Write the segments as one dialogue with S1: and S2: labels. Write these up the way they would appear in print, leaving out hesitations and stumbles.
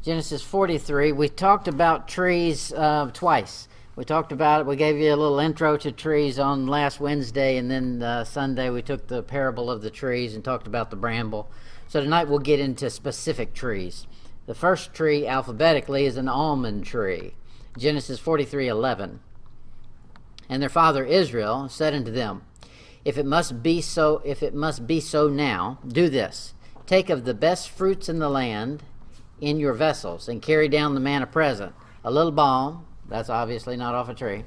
S1: Genesis 43. We talked about trees twice. We talked about it. We gave you a little intro to trees on last Wednesday, and then Sunday we took the parable of the trees and talked about the bramble. So tonight we'll get into specific trees. The first tree alphabetically is an almond tree. Genesis 43:11. And their father Israel said unto them, If it must be so now, do this. Take of the best fruits in the land in your vessels, and carry down the man a present, a little balm, that's obviously not off a tree,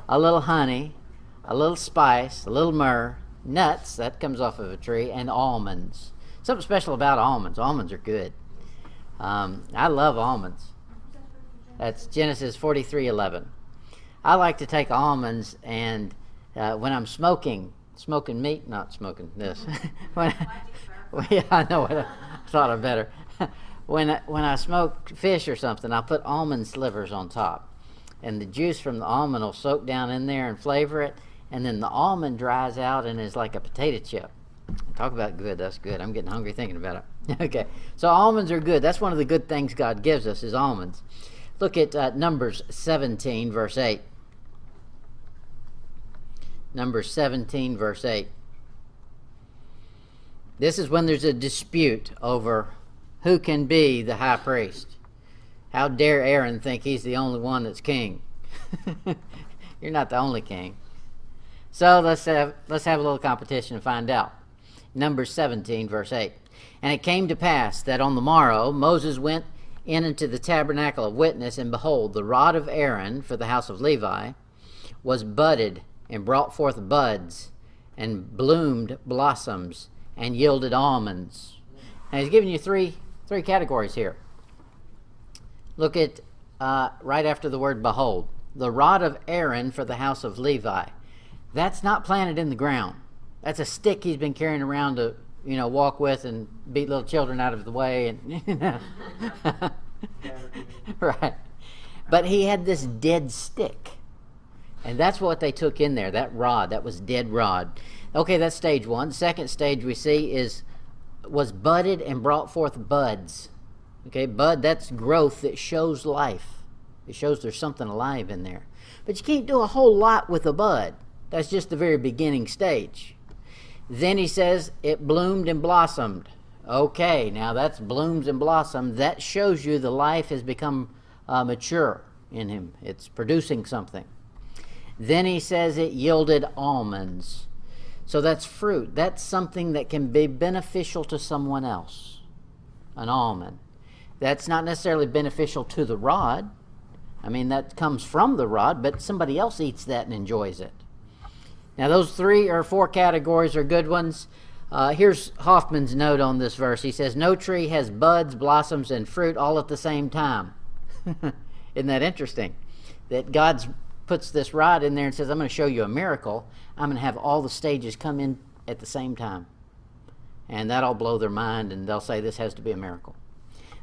S1: a little honey, a little spice, a little myrrh, nuts, that comes off of a tree, and almonds. Something special about almonds. Almonds are good. I love almonds. That's Genesis 43:11. I like to take almonds, and when I'm smoking meat, not smoking this. Yeah, I know what I thought I better. When I smoke fish or something, I'll put almond slivers on top, and the juice from the almond will soak down in there and flavor it, and then the almond dries out and is like a potato chip. Talk about good. That's good. I'm getting hungry thinking about it. Okay, so almonds are good. That's one of the good things God gives us is almonds. Look at Numbers 17, verse 8. Numbers 17, verse 8. This is when there's a dispute over who can be the high priest. How dare Aaron think he's the only one that's king? You're not the only king. So let's have a little competition and find out. Numbers 17, verse 8. And it came to pass that on the morrow Moses went in into the tabernacle of witness, and behold, the rod of Aaron for the house of Levi was budded and brought forth buds and bloomed blossoms and yielded almonds. Now he's giving you three categories here. Look at right after the word behold. The rod of Aaron for the house of Levi. That's not planted in the ground. That's a stick he's been carrying around to, walk with and beat little children out of the way. And Right. But he had this dead stick. And that's what they took in there, that rod. That was dead rod. Okay, that's stage one. Second stage we see was budded and brought forth buds. Okay, bud, that's growth that shows life. It shows there's something alive in there. But you can't do a whole lot with a bud. That's just the very beginning stage. Then he says it bloomed and blossomed. Okay, now that's blooms and blossomed. That shows you the life has become mature in him. It's producing something. Then he says it yielded almonds. So that's fruit. That's something that can be beneficial to someone else. An almond. That's not necessarily beneficial to the rod. I mean, that comes from the rod, but somebody else eats that and enjoys it. Now, those 3 or 4 categories are good ones. Here's Hoffman's note on this verse. He says, no tree has buds, blossoms, and fruit all at the same time. Isn't that interesting? That God puts this rod in there and says, I'm going to show you a miracle. I'm going to have all the stages come in at the same time. And that'll blow their mind, and they'll say this has to be a miracle.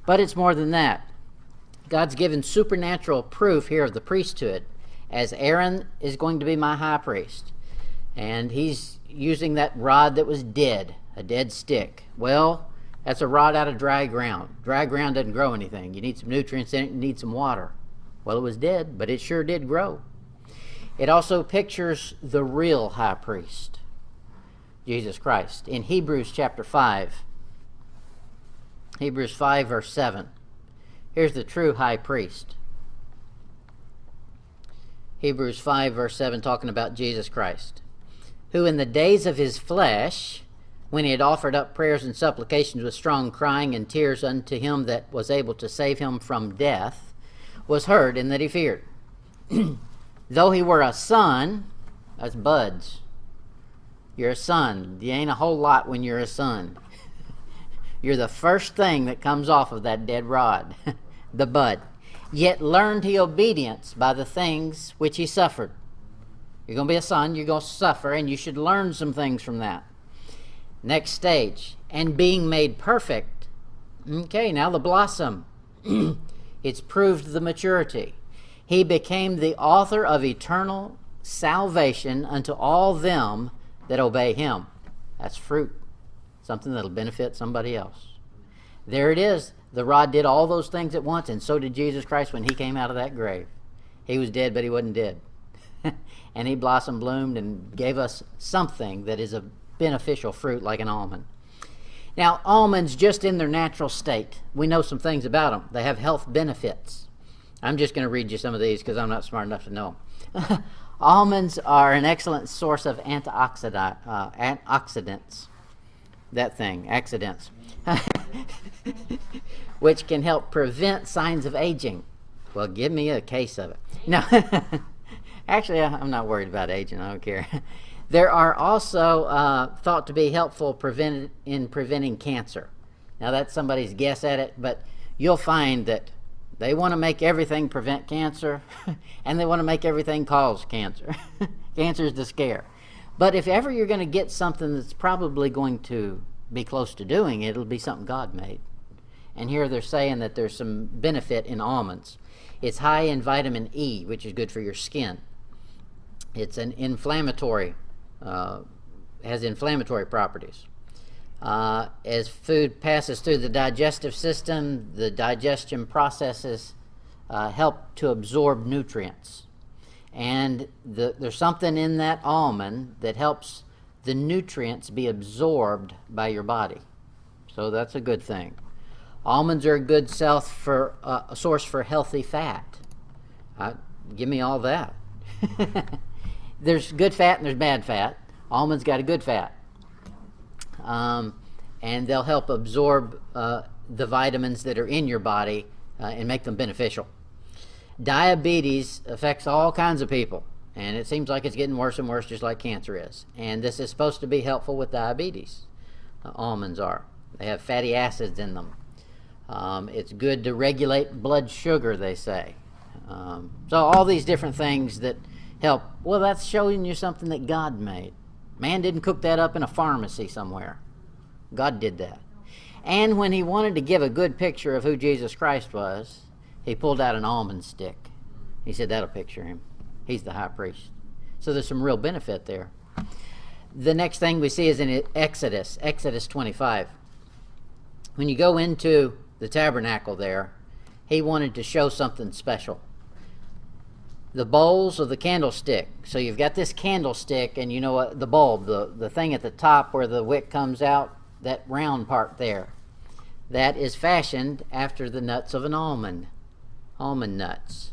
S1: But it's more than that. God's given supernatural proof here of the priesthood, as Aaron is going to be my high priest. And he's using that rod that was dead, a dead stick. Well, that's a rod out of dry ground. Dry ground doesn't grow anything. You need some nutrients in it, you need some water. Well, it was dead, but it sure did grow. It also pictures the real high priest, Jesus Christ. In Hebrews chapter 5, Hebrews 5 verse 7, here's the true high priest. Hebrews 5 verse 7 talking about Jesus Christ, who in the days of his flesh, when he had offered up prayers and supplications with strong crying and tears unto him that was able to save him from death, was heard in that he feared. Though he were a son, that's buds. You're a son. You ain't a whole lot when you're a son. You're the first thing that comes off of that dead rod, the bud. Yet learned he obedience by the things which he suffered. You're going to be a son, you're going to suffer, and you should learn some things from that. Next stage, and being made perfect. Okay, now the blossom. It's proved the maturity. He became the author of eternal salvation unto all them that obey him. That's fruit, something that'll benefit somebody else. There it is, The rod did all those things at once, and so did Jesus Christ when he came out of that grave. He was dead, but he wasn't dead. And he blossomed, bloomed, and gave us something that is a beneficial fruit like an almond. Now, almonds, just in their natural state, we know some things about them. They have health benefits. I'm just going to read you some of these because I'm not smart enough to know them. Almonds are an excellent source of antioxidants. That thing, accidents. Which can help prevent signs of aging. Well, give me a case of it. No, actually, I'm not worried about aging. I don't care. There are also thought to be helpful in preventing cancer. Now, that's somebody's guess at it, but you'll find that they want to make everything prevent cancer, and they want to make everything cause cancer. Cancer is the scare. But if ever you're going to get something that's probably going to be close to doing it, it'll be something God made. And here they're saying that there's some benefit in almonds. It's high in vitamin E, which is good for your skin. It's an inflammatory, has inflammatory properties. As food passes through the digestive system, the digestion processes help to absorb nutrients. And there's something in that almond that helps the nutrients be absorbed by your body. So that's a good thing. Almonds are a good source for healthy fat. Give me all that. There's good fat and there's bad fat. Almonds got a good fat. And they'll help absorb the vitamins that are in your body and make them beneficial. Diabetes affects all kinds of people, and it seems like it's getting worse and worse, just like cancer is. And this is supposed to be helpful with diabetes. Almonds are. They have fatty acids in them. It's good to regulate blood sugar, they say. So all these different things that help. Well, that's showing you something that God made. Man didn't cook that up in a pharmacy somewhere. God did that. And when he wanted to give a good picture of who Jesus Christ was, he pulled out an almond stick. He said, that'll picture him. He's the high priest. So there's some real benefit there. The next thing we see is in Exodus 25. When you go into the tabernacle there, he wanted to show something special. The bowls of the candlestick. So you've got this candlestick, and you know what? The bulb, the thing at the top where the wick comes out, that round part there, that is fashioned after the nuts of an almond nuts.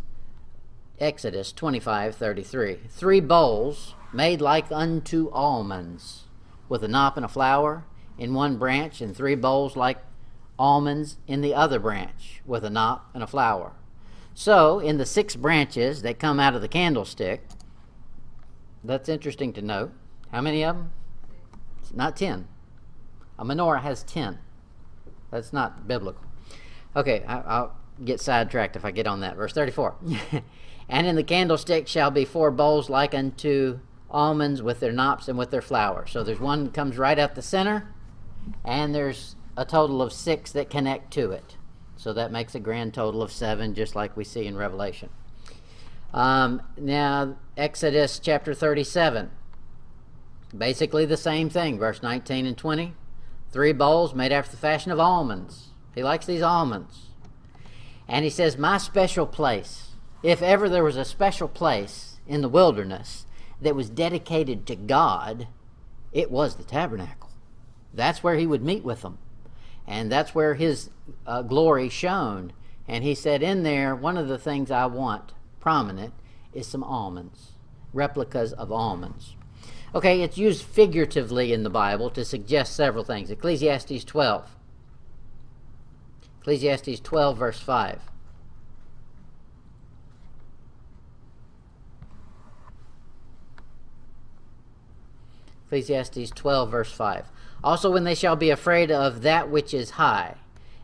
S1: Exodus 25:33. 3 bowls made like unto almonds, with a knop and a flower in one branch, and 3 bowls like almonds in the other branch, with a knop and a flower. So, in the 6 branches that come out of the candlestick, that's interesting to note. How many of them? It's not 10. A menorah has 10. That's not biblical. Okay, I'll get sidetracked if I get on that. Verse 34. And in the candlestick shall be 4 bowls like unto almonds, with their knops and with their flower. So there's one that comes right out the center, and there's a total of 6 that connect to it. So that makes a grand total of 7, just like we see in Revelation. Now, Exodus chapter 37. Basically the same thing, verse 19 and 20. 3 bowls made after the fashion of almonds. He likes these almonds. And he says, my special place. If ever there was a special place in the wilderness that was dedicated to God, it was the tabernacle. That's where he would meet with them. And that's where his glory shone. And he said, in there, one of the things I want prominent is some almonds, replicas of almonds. Okay, it's used figuratively in the Bible to suggest several things. Ecclesiastes 12. Ecclesiastes 12, verse 5. Ecclesiastes 12, verse 5. Also when they shall be afraid of that which is high,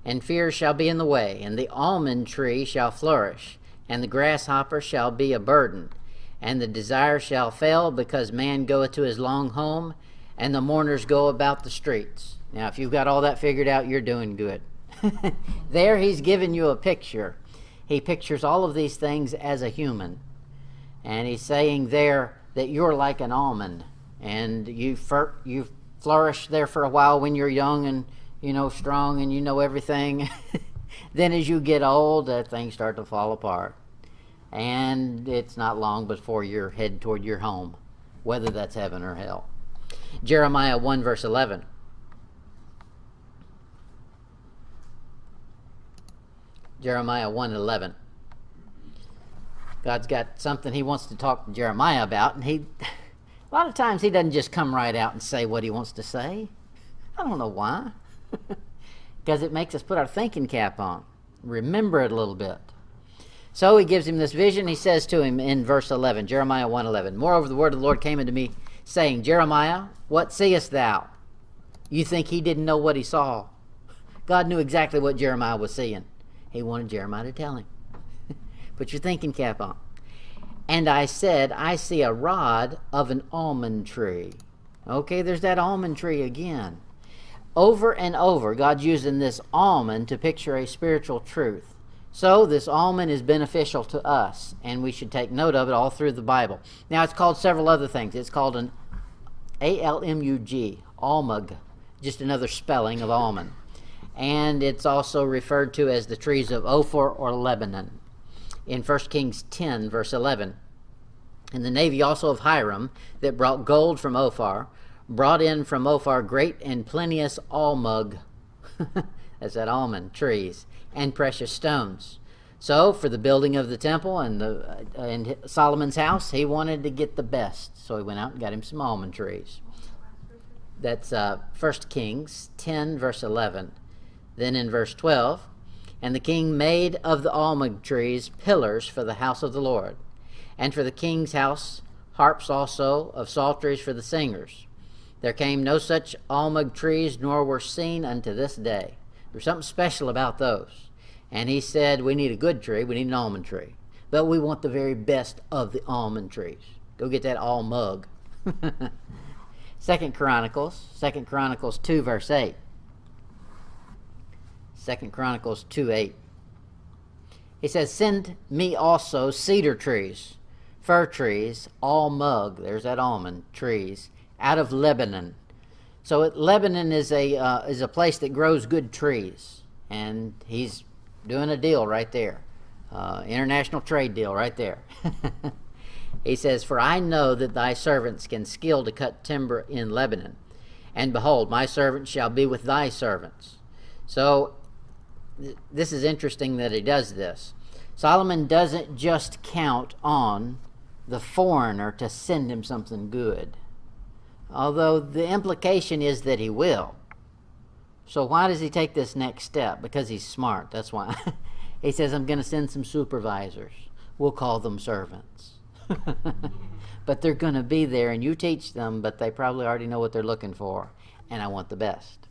S1: and fear shall be in the way, and the almond tree shall flourish, and the grasshopper shall be a burden, and the desire shall fail, because man goeth to his long home, and the mourners go about the streets. Now, if you've got all that figured out, you're doing good. There he's given you a picture. He pictures all of these things as a human. And he's saying there that you're like an almond, and you flourish there for a while when you're young and, strong, and you know everything. Then as you get old, things start to fall apart. And it's not long before you're headed toward your home, whether that's heaven or hell. Jeremiah 1 verse 11. Jeremiah 1:11. God's got something he wants to talk to Jeremiah about, and a lot of times he doesn't just come right out and say what he wants to say. I don't know why. Because it makes us put our thinking cap on. Remember it a little bit. So he gives him this vision. He says to him in verse 11, Jeremiah 1:11, "Moreover, the word of the Lord came unto me, saying, Jeremiah, what seest thou?" You think he didn't know what he saw. God knew exactly what Jeremiah was seeing. He wanted Jeremiah to tell him. Put your thinking cap on. "And I said, I see a rod of an almond tree." Okay, there's that almond tree again. Over and over, God's using this almond to picture a spiritual truth. So this almond is beneficial to us, and we should take note of it all through the Bible. Now, it's called several other things. It's called an ALMUG, almug, just another spelling of almond. And it's also referred to as the trees of Ophir or Lebanon. In 1 Kings 10, verse 11, "In the navy also of Hiram, that brought gold from Ophir, brought in from Ophir great and plenteous almug," that's that almond, trees, "and precious stones." So for the building of the temple and Solomon's house, he wanted to get the best. So he went out and got him some almond trees. That's 1 Kings 10, verse 11. Then in verse 12, "And the king made of the almond trees pillars for the house of the Lord, and for the king's house harps also of psalteries for the singers. There came no such almond trees, nor were seen unto this day." There's something special about those. And he said, we need a good tree, we need an almond tree. But we want the very best of the almond trees. Go get that almug. 2 Chronicles 2, verse 8. 2 Chronicles 2:8. He says, "Send me also cedar trees, fir trees, almug," there's that almond, trees, "out of Lebanon." So Lebanon is a place that grows good trees. And he's doing a deal right there. International trade deal right there. He says, "For I know that thy servants can skill to cut timber in Lebanon. And behold, my servants shall be with thy servants." So this is interesting that he does this. Solomon doesn't just count on the foreigner to send him something good, although the implication is that he will. So why does he take this next step? Because he's smart, that's why. He says, "I'm going to send some supervisors. We'll call them servants." But they're going to be there, and you teach them, but they probably already know what they're looking for, and I want the best.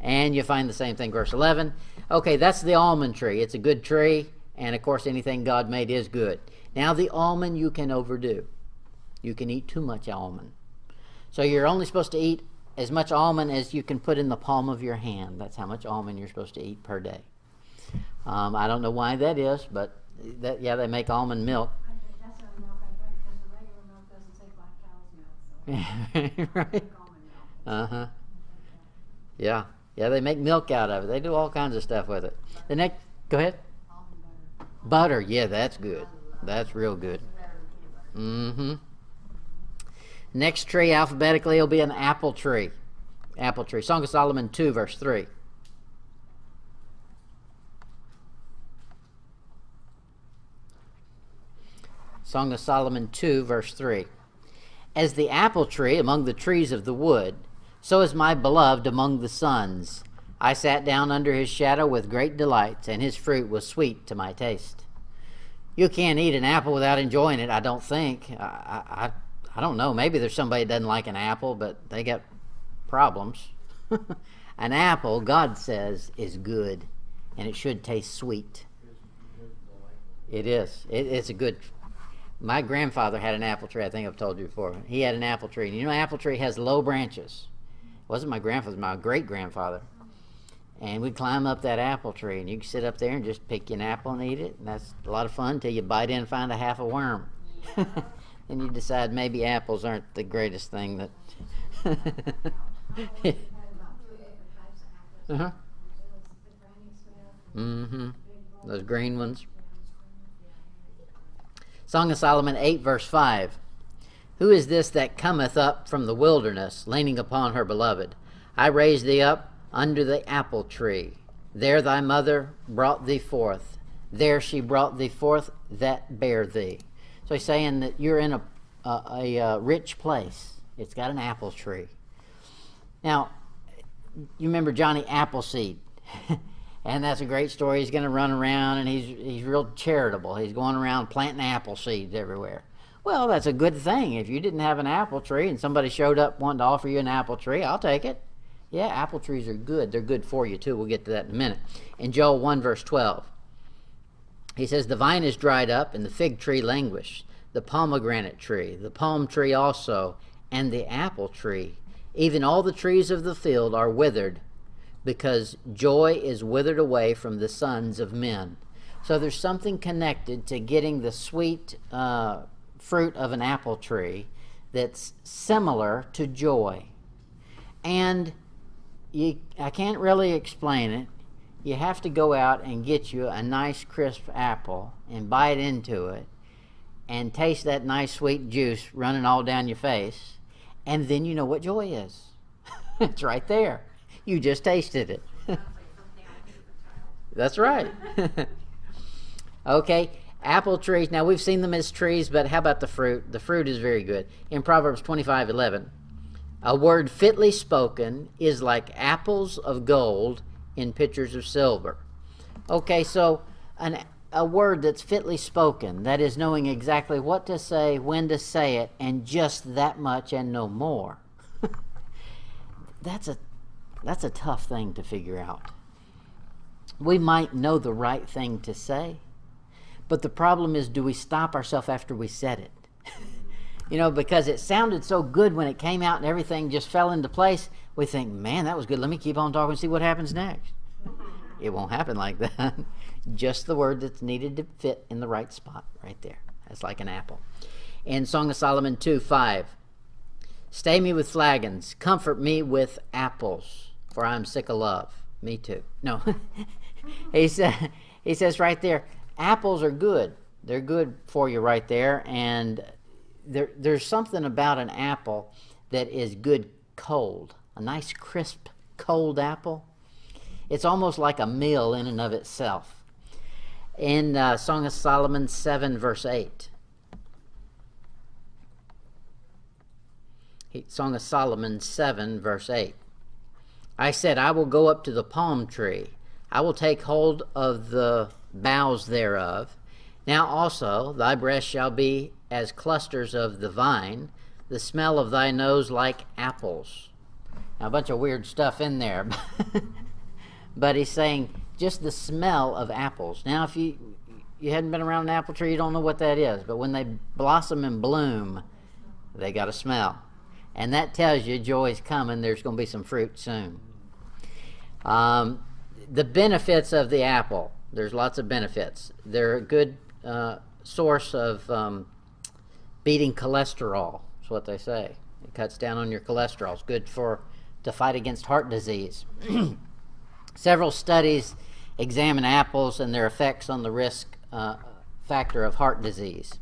S1: And you find the same thing, verse 11. Okay, that's the almond tree. It's a good tree, and of course anything God made is good. Now the almond you can overdo. You can eat too much almond. So you're only supposed to eat as much almond as you can put in the palm of your hand. That's how much almond you're supposed to eat per day. I don't know why that is, but they make almond milk.
S2: I think that's the milk I drink, because the regular milk doesn't taste like cow's milk. So
S1: Right.
S2: I drink almond milk.
S1: Uh-huh. Yeah. Yeah, they make milk out of it. They do all kinds of stuff with it. The next, go ahead.
S2: Almond butter.
S1: Butter, yeah, that's good. That's real good.
S2: It's better than peanut butter.
S1: Mm-hmm. Next tree alphabetically will be an apple tree. Apple tree. Song of Solomon 2, verse 3. Song of Solomon 2, verse 3. "As the apple tree among the trees of the wood, so is my beloved among the sons. I sat down under his shadow with great delights, and his fruit was sweet to my taste." You can't eat an apple without enjoying it, I don't think. I don't know. Maybe there's somebody that doesn't like an apple, but they got problems. An apple, God says, is good, and it should taste sweet. It is. It's a good. My grandfather had an apple tree. I think I've told you before. He had an apple tree. And you know, an apple tree has low branches. It wasn't my grandfather's, my great-grandfather. And we'd climb up that apple tree, and you could sit up there and just pick you an apple and eat it. And that's a lot of fun until you bite in and find a half a worm. Then you decide maybe apples aren't the greatest thing that...
S2: Had about 2 different types of apples.
S1: Uh-huh.
S2: There was the Granny Smith,
S1: Mm-hmm.
S2: Big bowl.
S1: Those green ones.
S2: Yeah.
S1: Song of Solomon 8, verse 5. Who is this that cometh up from the wilderness, leaning upon her beloved? I raised thee up under the apple tree. There thy mother brought thee forth. There she brought thee forth that bare thee. So he's saying that you're in a rich place. It's got an apple tree. Now, you remember Johnny Appleseed. And that's a great story. He's going to run around, and he's real charitable. He's going around planting apple seeds everywhere. Well, that's a good thing. If you didn't have an apple tree and somebody showed up wanting to offer you an apple tree, I'll take it. Yeah, apple trees are good. They're good for you, too. We'll get to that in a minute. In Joel 1, verse 12, he says, the vine is dried up, and the fig tree languished, the pomegranate tree, the palm tree also, and the apple tree. Even all the trees of the field are withered, because joy is withered away from the sons of men. So there's something connected to getting the sweet fruit of an apple tree that's similar to joy. And I can't really explain it. You have to go out and get you a nice crisp apple and bite into it and taste that nice sweet juice running all down your face, and then you know what joy is. It's right there. You just tasted it. That's right. Okay, apple trees. Now we've seen them as trees, but how about the fruit? The fruit is very good. In Proverbs 25:11, a word fitly spoken is like apples of gold in pitchers of silver. Okay, so a word that's fitly spoken, that is knowing exactly what to say, when to say it, and just that much and no more. That's a tough thing to figure out. We might know the right thing to say, but the problem is, do we stop ourselves after we said it? Because it sounded so good when it came out and everything just fell into place, we think, man, that was good. Let me keep on talking and see what happens next. It won't happen like that. Just the word that's needed to fit in the right spot right there. That's like an apple. In Song of Solomon 2:5, stay me with flagons, comfort me with apples, for I am sick of love. Me too. No. He says right there, apples are good. They're good for you right there. And there's something about an apple that is good cold. A nice, crisp, cold apple. It's almost like a meal in and of itself. In Song of Solomon 7, verse 8. Song of Solomon 7, verse 8. I said, I will go up to the palm tree. I will take hold of the boughs thereof. Now also thy breast shall be as clusters of the vine, the smell of thy nose like apples. Now, a bunch of weird stuff in there. But he's saying just the smell of apples. Now, if you hadn't been around an apple tree, you don't know what that is. But when they blossom and bloom, they got a smell. And that tells you joy's coming. There's going to be some fruit soon. The benefits of the apple. There's lots of benefits. They're a good source of beating cholesterol. That's what they say. It cuts down on your cholesterol. It's good to fight against heart disease. Several studies examine apples and their effects on the risk factor of heart disease.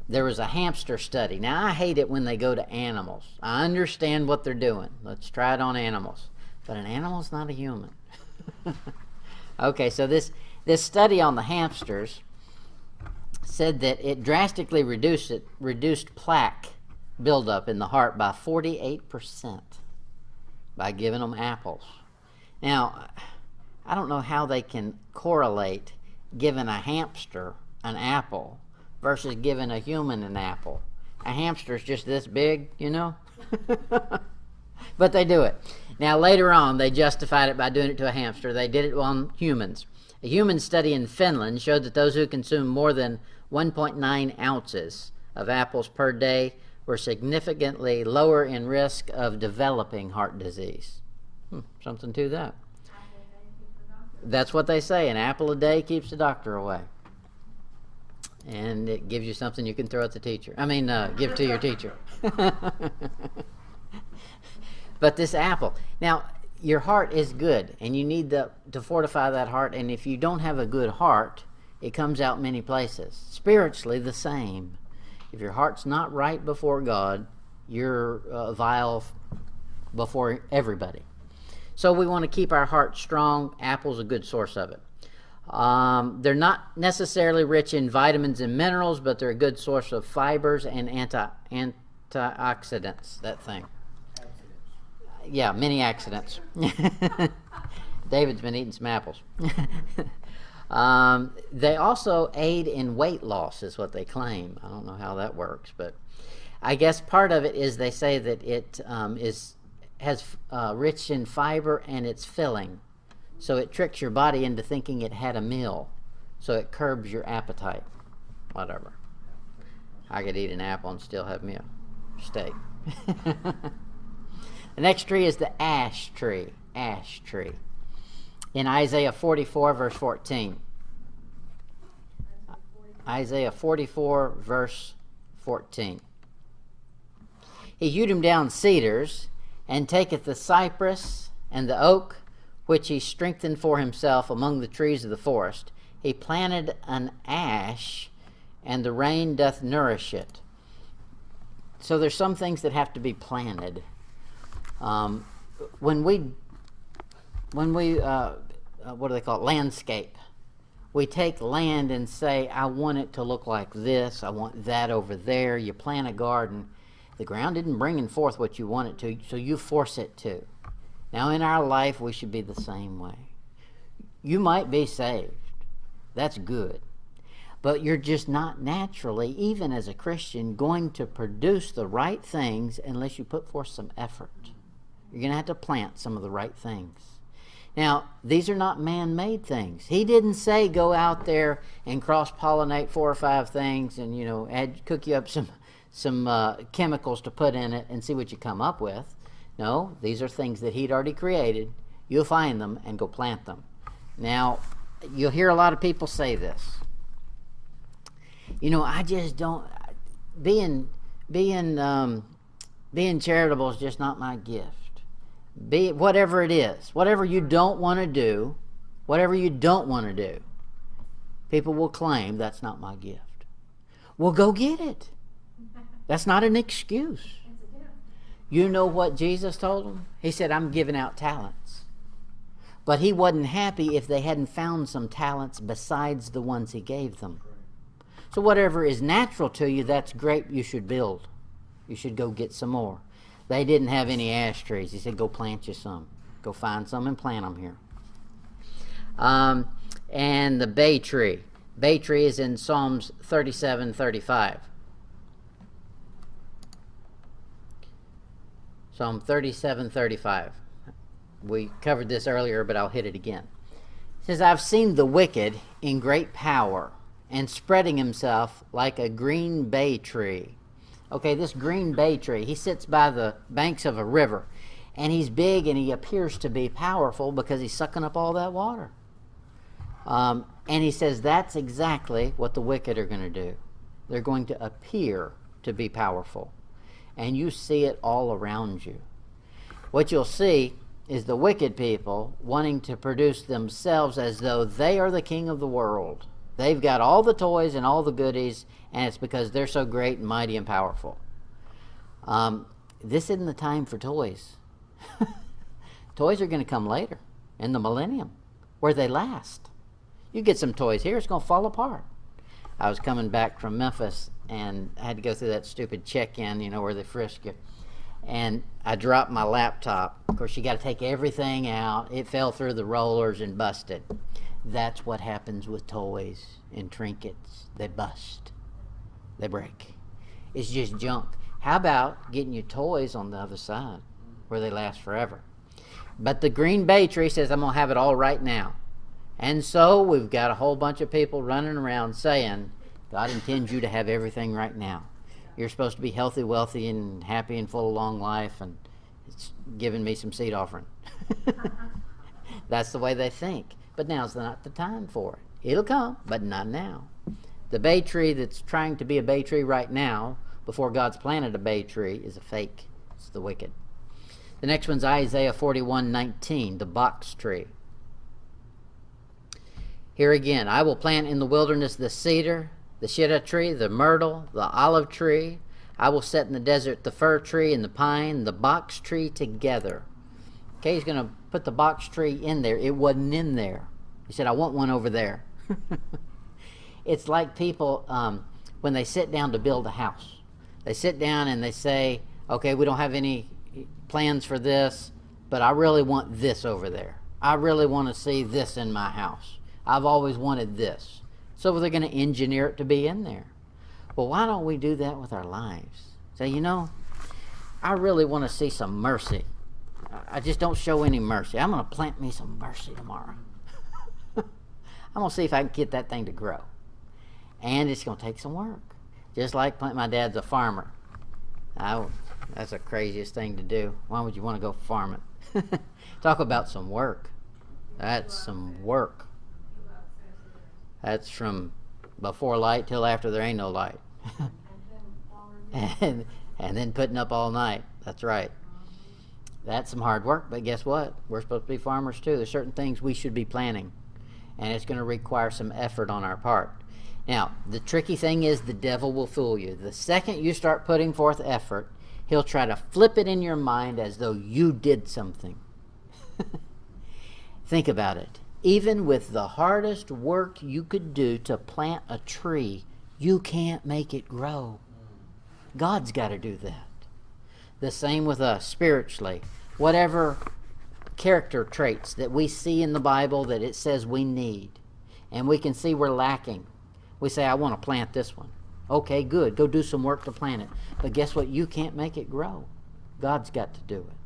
S1: There was a hamster study. Now, I hate it when they go to animals. I understand what they're doing. Let's try it on animals. But an animal's not a human. Okay, so this study on the hamsters said that it drastically reduced plaque buildup in the heart by 48% by giving them apples. Now, I don't know how they can correlate giving a hamster an apple versus giving a human an apple. A hamster's just this big, But they do it. Now, later on, they justified it by doing it to a hamster. They did it on humans. A human study in Finland showed that those who consumed more than 1.9 ounces of apples per day were significantly lower in risk of developing heart disease. Something to that. That's what they say. An apple a day keeps the doctor away. And it gives you something you can throw at the teacher. Give to your teacher. But this apple. Now, your heart is good, and you need to fortify that heart. And if you don't have a good heart, it comes out many places. Spiritually, the same. If your heart's not right before God, you're vile before everybody. So we want to keep our heart strong. Apple's a good source of it. They're not necessarily rich in vitamins and minerals, but they're a good source of fibers and antioxidants. That thing. Yeah, many accidents. David's been eating some apples. They also aid in weight loss, is what they claim. I don't know how that works, but I guess part of it is they say that it has rich in fiber and it's filling. So it tricks your body into thinking it had a meal. So it curbs your appetite. Whatever. I could eat an apple and still have me a steak. The next tree is the ash tree. Ash tree. In Isaiah 44, verse 14. Isaiah 44, verse 14. He hewed him down cedars, and taketh the cypress and the oak, which he strengthened for himself among the trees of the forest. He planted an ash, and the rain doth nourish it. So there's some things that have to be planted. When we what do they call it? Landscape. We take land and say, I want it to look like this. I want that over there. You plant a garden. The ground isn't bringing forth what you want it to, so you force it to. Now, in our life, we should be the same way. You might be saved. That's good. But you're just not naturally, even as a Christian, going to produce the right things unless you put forth some effort. You're going to have to plant some of the right things. Now, these are not man-made things. He didn't say go out there and cross-pollinate 4 or 5 things and, cook you up some chemicals to put in it and see what you come up with. No, these are things that he'd already created. You'll find them and go plant them. Now, you'll hear a lot of people say this. I just don't. Being charitable is just not my gift. Be whatever it is, whatever you don't want to do, people will claim that's not my gift. Well, go get it. That's not an excuse. You know what Jesus told them? He said, I'm giving out talents. But he wasn't happy if they hadn't found some talents besides the ones he gave them. So whatever is natural to you, that's great. You should build. You should go get some more. They didn't have any ash trees. He said, go plant you some. Go find some and plant them here. And the bay tree. Bay tree is in Psalms 37:35. Psalm 37:35. We covered this earlier, but I'll hit it again. It says, I've seen the wicked in great power and spreading himself like a green bay tree. Okay, this green bay tree, he sits by the banks of a river, and he's big and he appears to be powerful because he's sucking up all that water. And he says that's exactly what the wicked are going to do. They're going to appear to be powerful. And you see it all around you. What you'll see is the wicked people wanting to produce themselves as though they are the king of the world. They've got all the toys and all the goodies, and it's because they're so great and mighty and powerful. This isn't the time for toys. Toys are going to come later, in the millennium, where they last. You get some toys here, it's going to fall apart. I was coming back from Memphis, and I had to go through that stupid check-in, where they frisk you. And I dropped my laptop. Of course, you got to take everything out. It fell through the rollers and busted. That's what happens with toys and trinkets. They bust. They break. It's just junk. How about getting your toys on the other side where they last forever? But the green bay tree says, I'm going to have it all right now. And so we've got a whole bunch of people running around saying, God intends you to have everything right now. You're supposed to be healthy, wealthy, and happy and full of long life, and it's giving me some seed offering. That's the way they think. But now's not the time for it. It'll come, but not now. The bay tree that's trying to be a bay tree right now, before God's planted a bay tree, is a fake. It's the wicked. The The next one's Isaiah 41:19, the box tree. Here again, I will plant in the wilderness the cedar, the shittim tree, the myrtle, the olive tree. I will set in the desert the fir tree and the pine, the box tree together. Okay, he's going to put the box tree in there. It wasn't in there. He said, I want one over there. It's like people, when they sit down to build a house. They sit down and they say, okay, we don't have any plans for this, but I really want this over there. I really want to see this in my house. I've always wanted this. So they're going to engineer it to be in there. Well, why don't we do that with our lives? Say, I really want to see some mercy. I just don't show any mercy. I'm going to plant me some mercy tomorrow. I'm going to see if I can get that thing to grow. And it's going to take some work. Just like my dad's a farmer. That's the craziest thing to do. Why would you want to go farming? Talk about some work. That's some work. That's from before light till after there ain't no light. and then putting up all night. That's right. That's some hard work, but guess what? We're supposed to be farmers too. There's certain things we should be planning, and it's going to require some effort on our part. Now, the tricky thing is the devil will fool you. The second you start putting forth effort, he'll try to flip it in your mind as though you did something. Think about it. Even with the hardest work you could do to plant a tree, you can't make it grow. God's got to do that. The same with us spiritually. Whatever character traits that we see in the Bible that it says we need, and we can see we're lacking, we say, I want to plant this one. Okay, good. Go do some work to plant it. But guess what? You can't make it grow. God's got to do it.